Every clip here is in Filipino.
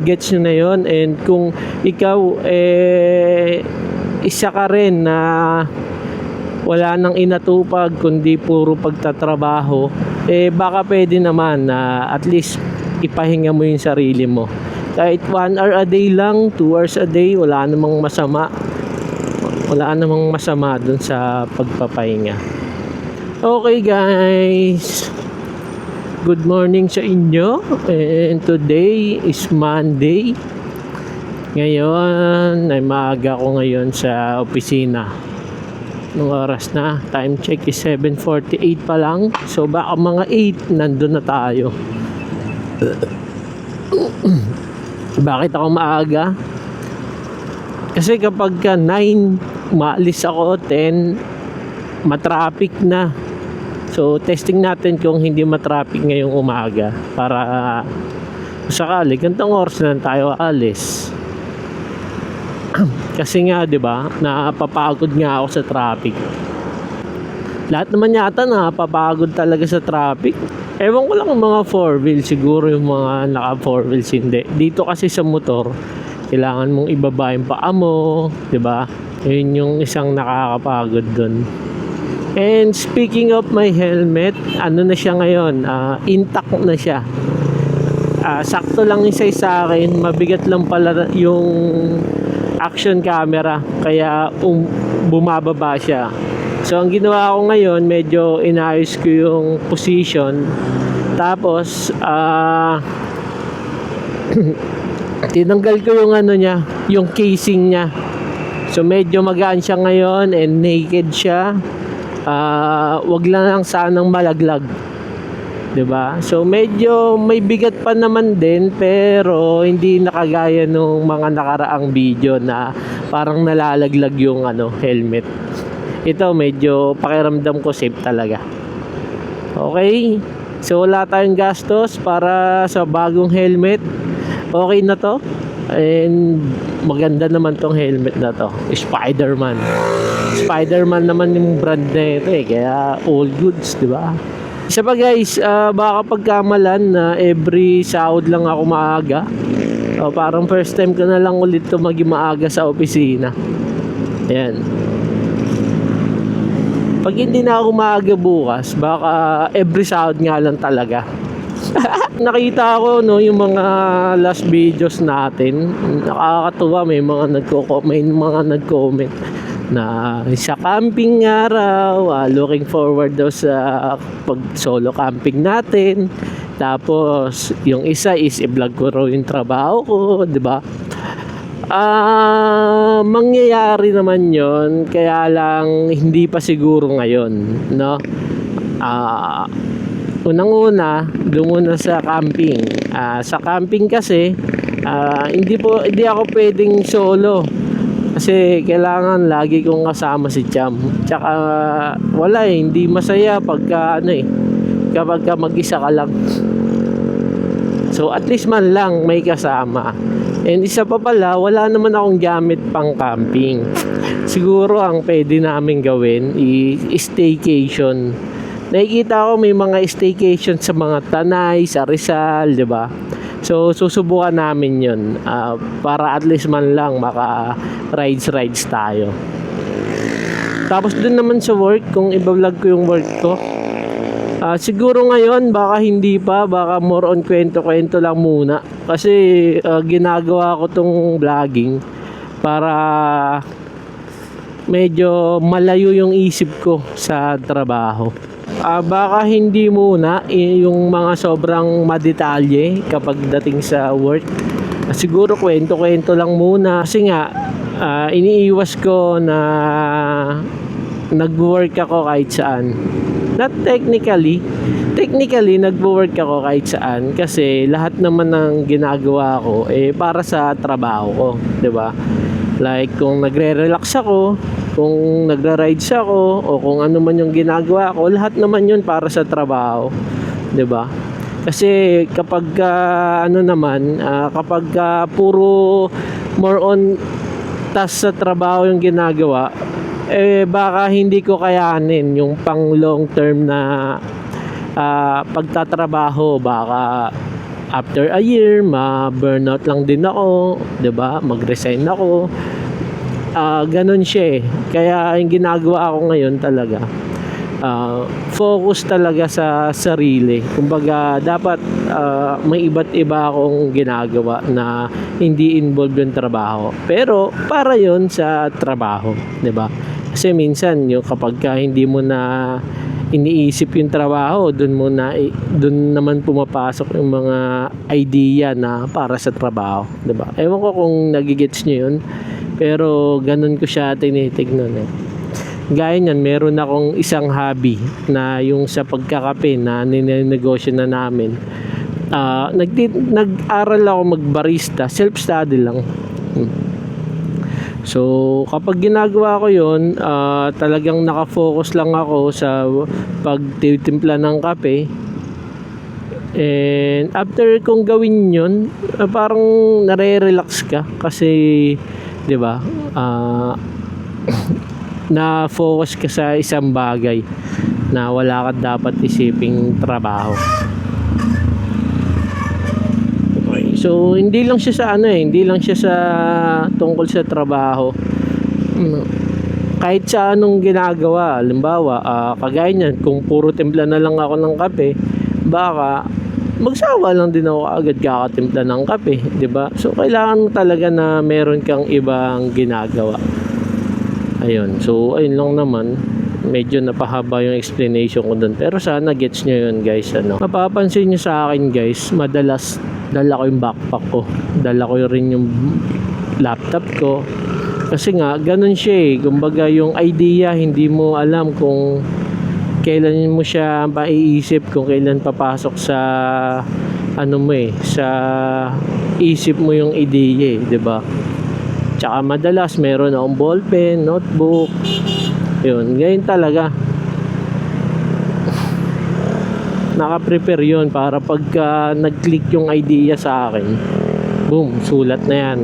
Gets nyo na yon. And kung ikaw isa ka rin na wala nang inatupag kundi puro pagtatrabaho, baka pwede naman na at least ipahinga mo yung sarili mo. Kahit 1 hour a day lang, 2 hours a day, wala namang masama. Wala namang masama dun sa pagpapahinga. Okay guys, good morning sa inyo. And today is Monday. Ngayon ay maaga ko ngayon sa opisina. Nung oras na, time check is 7:48 pa lang. So baka mga 8 nandun na tayo. Bakit ako maaga? Kasi kapag 9 maalis ako, 10 matraffic na. So testing natin kung hindi matraffic ngayong umaga para sakali gantong oras na tayo alis. Kasi nga 'di ba, napapagod nga ako sa traffic. Lahat naman yata napapagod talaga sa traffic. Ewan ko lang ang mga 4 wheel, siguro yung mga naka 4 wheels hindi. Dito kasi sa motor, kailangan mong ibaba yung paa mo, 'di ba? Yun yung isang nakakapagod doon. And speaking of my helmet, ano na siya ngayon? Intact na siya. Sakto lang yung size sa akin, mabigat lang pala yung action camera, kaya bumababa siya. So ang ginawa ko ngayon, medyo inayos ko yung position. Tapos tinanggal ko yung ano niya, yung casing niya. So medyo magaan siya ngayon and naked siya. Wag lang sanang malaglag, 'di ba? So medyo may bigat pa naman din, pero hindi nakagaya nung mga nakaraang video na parang nalalaglag yung helmet. Ito medyo pakiramdam ko safe talaga. Okay, so wala tayong gastos para sa bagong helmet. Okay na to. And maganda naman tong helmet na to, Spider-Man naman yung brand na ito kaya all goods, di ba? Isa pa guys, baka pagkamalan na every sahod lang ako maaga. Parang first time ko na lang ulit to maging maaga sa opisina. Ayan. Pag hindi na ako maaga bukas, baka every sahod nga lang talaga. Nakita ko yung mga last videos natin, nakakatuwa, may mga nagko-comment na sa camping nga raw, looking forward daw sa pag solo camping natin. Tapos yung isa is i-vlog ko raw yung trabaho ko, di ba? Mangyayari naman yon, kaya lang hindi pa siguro ngayon, no? Unang-una, doon muna sa camping. Sa camping kasi, hindi ako pwedeng solo. Kasi kailangan lagi kong kasama si Cham. Tsaka wala hindi masaya pagka kapag mag-isa ka lang. So at least man lang may kasama. And isa pa pala, wala naman akong gamit pang camping. Siguro ang pwede namin gawin is staycation. Nakikita ko may mga staycation sa mga Tanay, sa Rizal, di ba? So susubukan namin 'yon para at least man lang maka rides tayo. Tapos dun naman sa work, kung i-vlog ko yung work ko, siguro ngayon baka hindi pa, baka more on kwento lang muna. Kasi ginagawa ko tong vlogging para medyo malayo yung isip ko sa trabaho. Baka hindi muna yung mga sobrang madetalye kapag dating sa work. Siguro kwento lang muna. Kasi nga iniiwas ko na nag-work ako kahit saan. Not technically nag-work ako kahit saan, kasi lahat naman ng ginagawa ko para sa trabaho ko, 'di ba? Like kung nagre-relax ako, kung nagra-rides ako, o kung ano man yung ginagawa ko, lahat naman yun para sa trabaho, 'di ba? Kasi kapag kapag puro more on task sa trabaho yung ginagawa, baka hindi ko kayanin yung pang long term na pagtatrabaho. Baka after a year, ma-burnout lang din ako, 'di ba? Mag-resign ako. Ganun siya eh. Kaya yung ginagawa ko ngayon talaga, focus talaga sa sarili. Kumbaga, dapat may iba't iba akong ginagawa na hindi involved yung trabaho. Pero para yon sa trabaho, 'di ba? Kasi minsan yung kapag hindi mo na iniisip yung trabaho, doon naman pumapasok yung mga idea na para sa trabaho, 'di ba? Ewan ko kung nagigets niyo yun, pero ganun ko siya tinitignan eh. Gaya niyan, meron akong isang hobby na yung sa pagkakape na ninenegosyo na namin. Nag-aral ako magbarista, self-study lang. So, kapag ginagawa ko yun, talagang nakafocus lang ako sa pagtitimpla ng kape. And after kong gawin yun, parang nare-relax ka kasi, 'di ba? Na-focus ka sa isang bagay na wala ka dapat isiping trabaho. So, hindi lang siya sa hindi lang siya sa tungkol sa trabaho. Kahit sa anong ginagawa, halimbawa, kagaya niyan, kung puro timpla na lang ako ng kape, baka magsawa lang din ako agad kakatimpla ng kape, 'di ba? So, kailangan talaga na meron kang ibang ginagawa. Ayun. So, ayun lang naman. Medyo napahaba yung explanation ko doon. Pero sana gets nyo yun, guys. Mapapansin nyo sa akin, guys, madalas dala ko yung backpack ko. Dala ko rin yung laptop ko. Kasi nga, ganun siya eh. Kumbaga, yung idea, hindi mo alam kung kailan mo siya maiisip, kung kailan papasok sa sa isip mo yung idea eh, 'di ba? Tsaka madalas meron akong ballpen, notebook. Yun, ngayon talaga naka-prepare yun para pagka nag-click yung idea sa akin, boom, sulat na yan.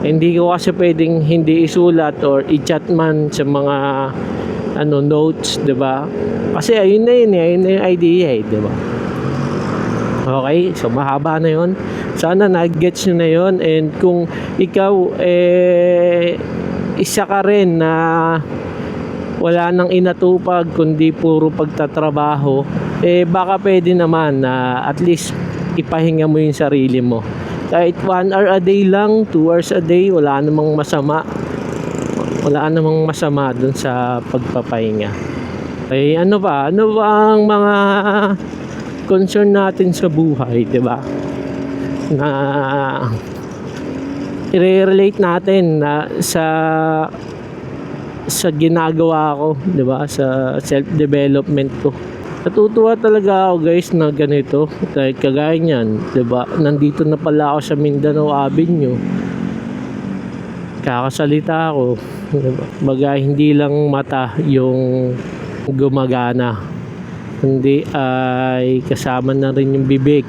Hindi ko kasi pwedeng hindi isulat or i-chat man sa mga notes, 'di ba? Kasi ayun na yung idea eh, 'di ba? Okay, so mahaba na yun. Sana nag-gets nyo na yun. And kung ikaw isa ka rin na wala nang inatupag kundi puro pagtatrabaho, baka pwede naman na at least ipahinga mo yung sarili mo. Kahit 1 hour a day lang, 2 hours a day, wala namang masama. Wala namang masama dun sa pagpapahinga. Ano ba ang mga concern natin sa buhay, 'di ba? Na i-relate natin na sa ginagawa ko, 'di ba? Sa self-development ko. Natutuwa talaga ako, guys, na ganito. Kahit kagaya niyan, 'di ba? Nandito na pala ako sa Mindanao Avenue. Kakasalita ako, 'di ba? Baga hindi lang mata yung gumagana, hindi ay kasama na rin yung bibig.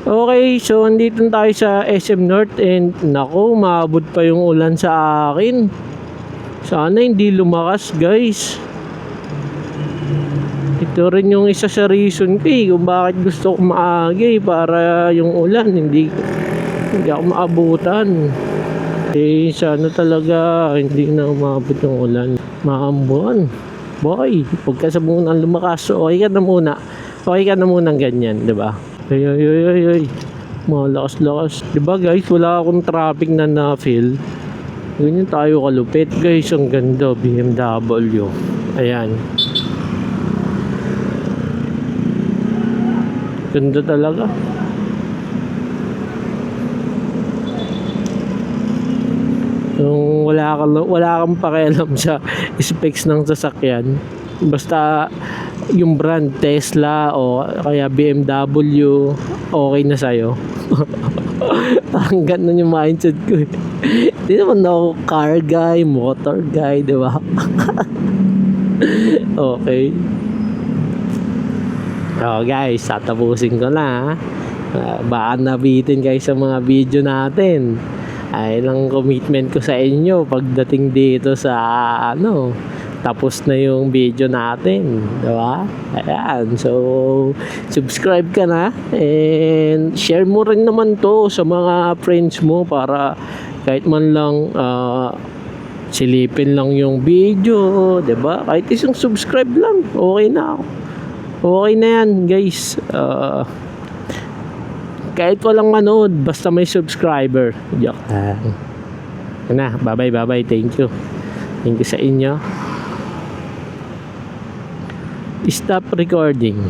Okay, so andito tayo sa SM North and nako, maabot pa yung ulan sa akin. Sana hindi lumakas, guys. Ito rin yung isa sa reason ko kung bakit gusto ko maagay, para yung ulan hindi ako maabutan. Sana talaga hindi na umabot yung ulan. Maambuan. Boy, pagka sa muna lumakas, okay ka na muna. Okay ka na muna ganyan, 'di ba? Ay. Malakas-lakas. 'Di ba, guys? Wala akong traffic na na-feel. Ganyan tayo kalupit, guys. Ang ganda, BMW. Ayan. Ganda talaga. Yung wala kang pakialam sa specs ng sasakyan, basta yung brand Tesla o kaya BMW, okay na sa'yo. Parang ganun yung mindset ko eh. Hindi naman ako car guy, motor guy, di ba? Okay. So guys, tatapusin ko na. Baka nabitin kayo sa mga video natin. Ay lang commitment ko sa inyo pagdating dito sa tapos na yung video natin, diba? Ayan, so subscribe ka na and share mo rin naman to sa mga friends mo para kahit man lang silipin lang yung video, diba? Kahit isang subscribe lang, okay na ako. Okay na yan, guys. Kahit walang manood, basta may subscriber. Joke lang. Na, bye-bye. Thank you sa inyo. Stop recording.